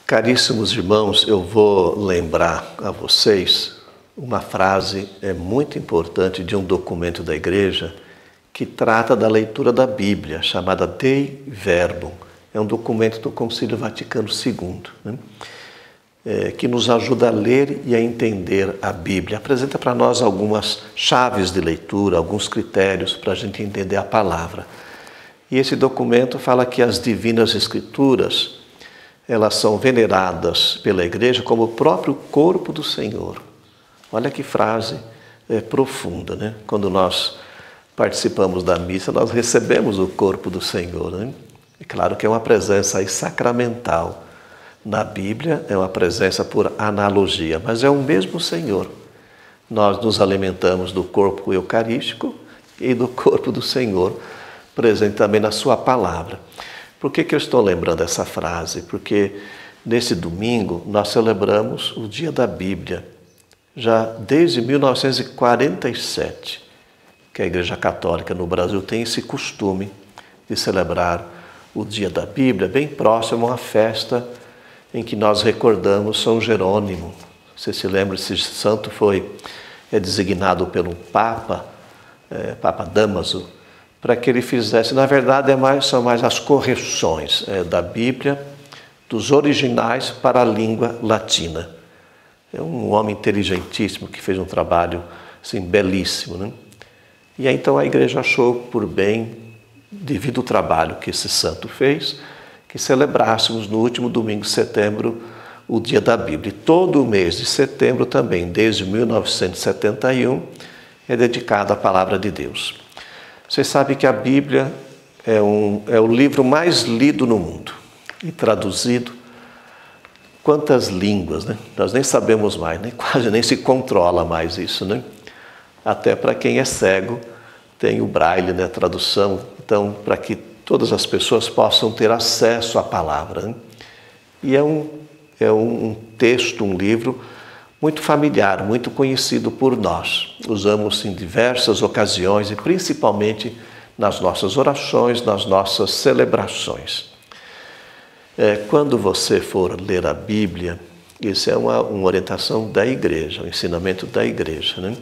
Caríssimos irmãos, eu vou lembrar a vocês uma frase muito importante de um documento da Igreja que trata da leitura da Bíblia, chamada Dei Verbum. É um documento do Concílio Vaticano II, que nos ajuda a ler e a entender a Bíblia. Apresenta para nós algumas chaves de leitura, alguns critérios para a gente entender a palavra. E esse documento fala que as Divinas Escrituras, elas são veneradas pela Igreja como o próprio corpo do Senhor. Olha que frase profunda, né? Quando nós participamos da missa, nós recebemos o corpo do Senhor, né? É claro que é uma presença aí sacramental. Na Bíblia é uma presença por analogia, mas é o mesmo Senhor. Nós nos alimentamos do corpo eucarístico e do corpo do Senhor, presente também na sua palavra. Por que eu estou lembrando essa frase? Porque nesse domingo nós celebramos o Dia da Bíblia, já desde 1947, que a Igreja Católica no Brasil tem esse costume de celebrar o Dia da Bíblia, bem próximo a uma festa em que nós recordamos São Jerônimo. Você se lembra, esse santo foi designado pelo Papa Damaso, para que ele fizesse, na verdade são mais as correções da Bíblia, dos originais para a língua latina. É um homem inteligentíssimo que fez um trabalho assim, belíssimo, né? E aí, então a Igreja achou por bem, devido ao trabalho que esse santo fez, que celebrássemos no último domingo de setembro o Dia da Bíblia. E todo o mês de setembro também, desde 1971, é dedicado à Palavra de Deus. Vocês sabem que a Bíblia é o livro mais lido no mundo e traduzido. Quantas línguas, né? Nós nem sabemos mais, quase nem se controla mais isso, né? Até para quem é cego tem o braille, né? A tradução, então para que todas as pessoas possam ter acesso à palavra, né? E é um texto, um livro muito familiar, muito conhecido por nós. Usamos em diversas ocasiões e principalmente nas nossas orações, nas nossas celebrações. Quando você for ler a Bíblia, isso é uma orientação da Igreja, um ensinamento da Igreja, né?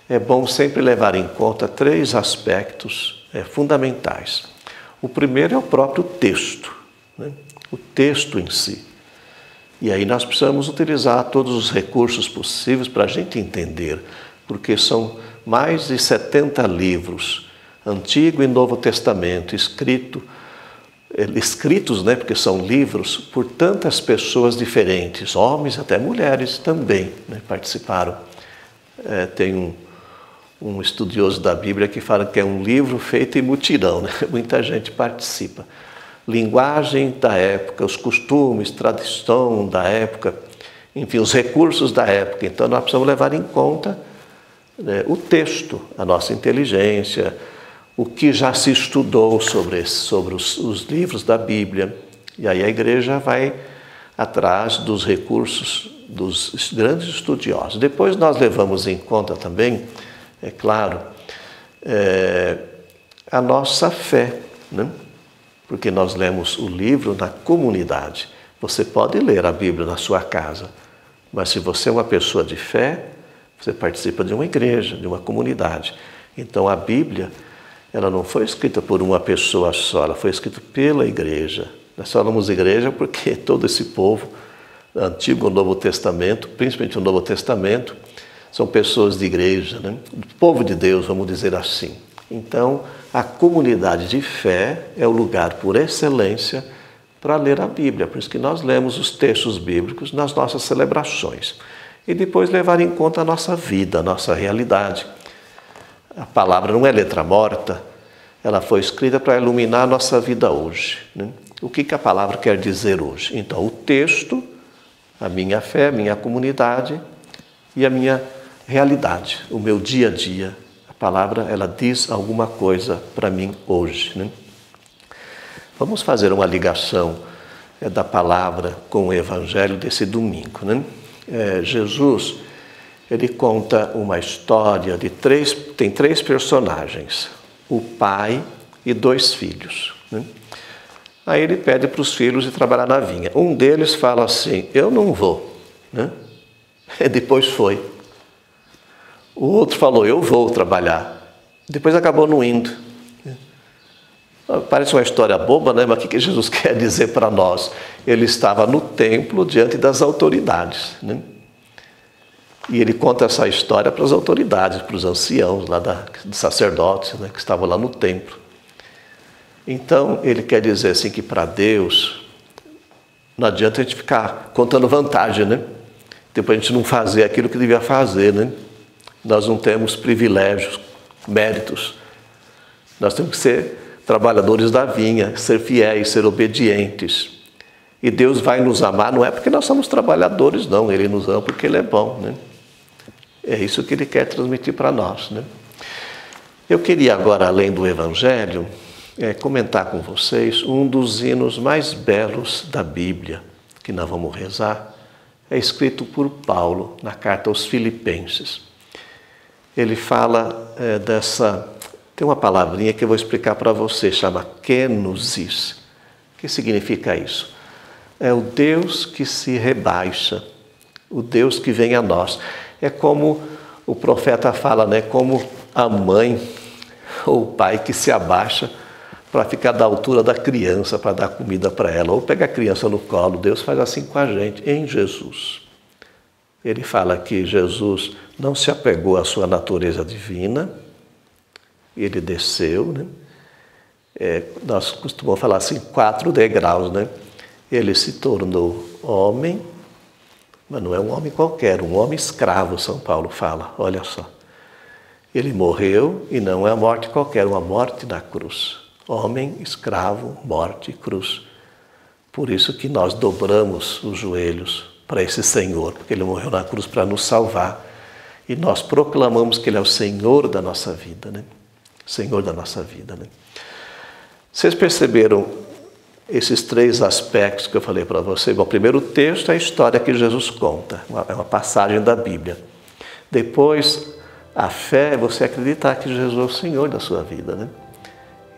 É bom sempre levar em conta 3 aspectos fundamentais. O primeiro é o próprio texto, né? O texto em si. E aí nós precisamos utilizar todos os recursos possíveis para a gente entender, porque são mais de 70 livros, Antigo e Novo Testamento, escritos, né, porque são livros, por tantas pessoas diferentes, homens até mulheres também, né, participaram. Tem um estudioso da Bíblia que fala que é um livro feito em mutirão, né? Muita gente participa. Linguagem da época, os costumes, tradição da época, enfim, os recursos da época. Então, nós precisamos levar em conta, né, o texto, a nossa inteligência, o que já se estudou sobre os livros da Bíblia. E aí a Igreja vai atrás dos recursos dos grandes estudiosos. Depois nós levamos em conta também, é claro, a nossa fé, né? Porque nós lemos o livro na comunidade. Você pode ler a Bíblia na sua casa, mas se você é uma pessoa de fé, você participa de uma igreja, de uma comunidade. Então a Bíblia, ela não foi escrita por uma pessoa só, ela foi escrita pela igreja. Nós falamos igreja porque todo esse povo, Antigo e Novo Testamento, principalmente o Novo Testamento, são pessoas de igreja, né? O povo de Deus, vamos dizer assim. Então, a comunidade de fé é o lugar por excelência para ler a Bíblia. Por isso que nós lemos os textos bíblicos nas nossas celebrações. E depois levar em conta a nossa vida, a nossa realidade. A palavra não é letra morta, ela foi escrita para iluminar a nossa vida hoje, né? O que a palavra quer dizer hoje? Então, o texto, a minha fé, a minha comunidade e a minha realidade, o meu dia a dia. A palavra, ela diz alguma coisa para mim hoje, né? Vamos fazer uma ligação da palavra com o Evangelho desse domingo, né? Jesus, ele conta uma história tem 3 personagens, o pai e 2 filhos, né? Aí ele pede para os filhos ir trabalhar na vinha. Um deles fala assim, eu não vou, né? E depois foi. O outro falou, eu vou trabalhar. Depois acabou não indo. Parece uma história boba, né? Mas o que Jesus quer dizer para nós? Ele estava no templo diante das autoridades, né? E ele conta essa história para as autoridades, para os anciãos, lá dos sacerdotes, né? Que estavam lá no templo. Então, ele quer dizer assim que para Deus não adianta a gente ficar contando vantagem, né? Depois a gente não fazer aquilo que devia fazer, né? Nós não temos privilégios, méritos. Nós temos que ser trabalhadores da vinha, ser fiéis, ser obedientes. E Deus vai nos amar, não é porque nós somos trabalhadores, não. Ele nos ama porque Ele é bom, né? É isso que Ele quer transmitir para nós, né? Eu queria agora, além do Evangelho, comentar com vocês um dos hinos mais belos da Bíblia, que nós vamos rezar. É escrito por Paulo na carta aos Filipenses. Ele fala tem uma palavrinha que eu vou explicar para você, chama kenosis. O que significa isso? É o Deus que se rebaixa, o Deus que vem a nós. É como o profeta fala, né? Como a mãe ou o pai que se abaixa para ficar da altura da criança, para dar comida para ela, ou pega a criança no colo. Deus faz assim com a gente, em Jesus. Ele fala que Jesus não se apegou à sua natureza divina, ele desceu, né? Nós costumamos falar assim, 4 degraus, né? Ele se tornou homem, mas não é um homem qualquer, um homem escravo, São Paulo fala, olha só. Ele morreu e não é a morte qualquer, uma morte na cruz. Homem, escravo, morte, cruz. Por isso que nós dobramos os joelhos para esse Senhor, porque Ele morreu na cruz para nos salvar. E nós proclamamos que Ele é o Senhor da nossa vida, né? Senhor da nossa vida, né? Vocês perceberam esses 3 aspectos que eu falei para vocês? Bom, o primeiro texto é a história que Jesus conta, é uma passagem da Bíblia. Depois, a fé é você acreditar que Jesus é o Senhor da sua vida, né?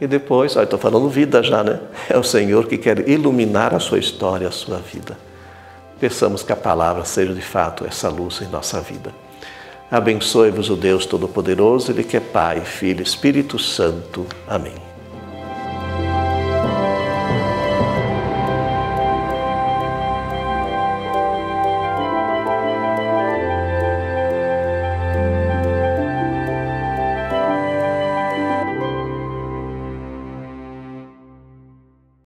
E depois, estou falando vida já, né? É o Senhor que quer iluminar a sua história, a sua vida. Peçamos que a palavra seja de fato essa luz em nossa vida. Abençoe-vos o Deus Todo-Poderoso, Ele que é Pai, Filho e Espírito Santo. Amém.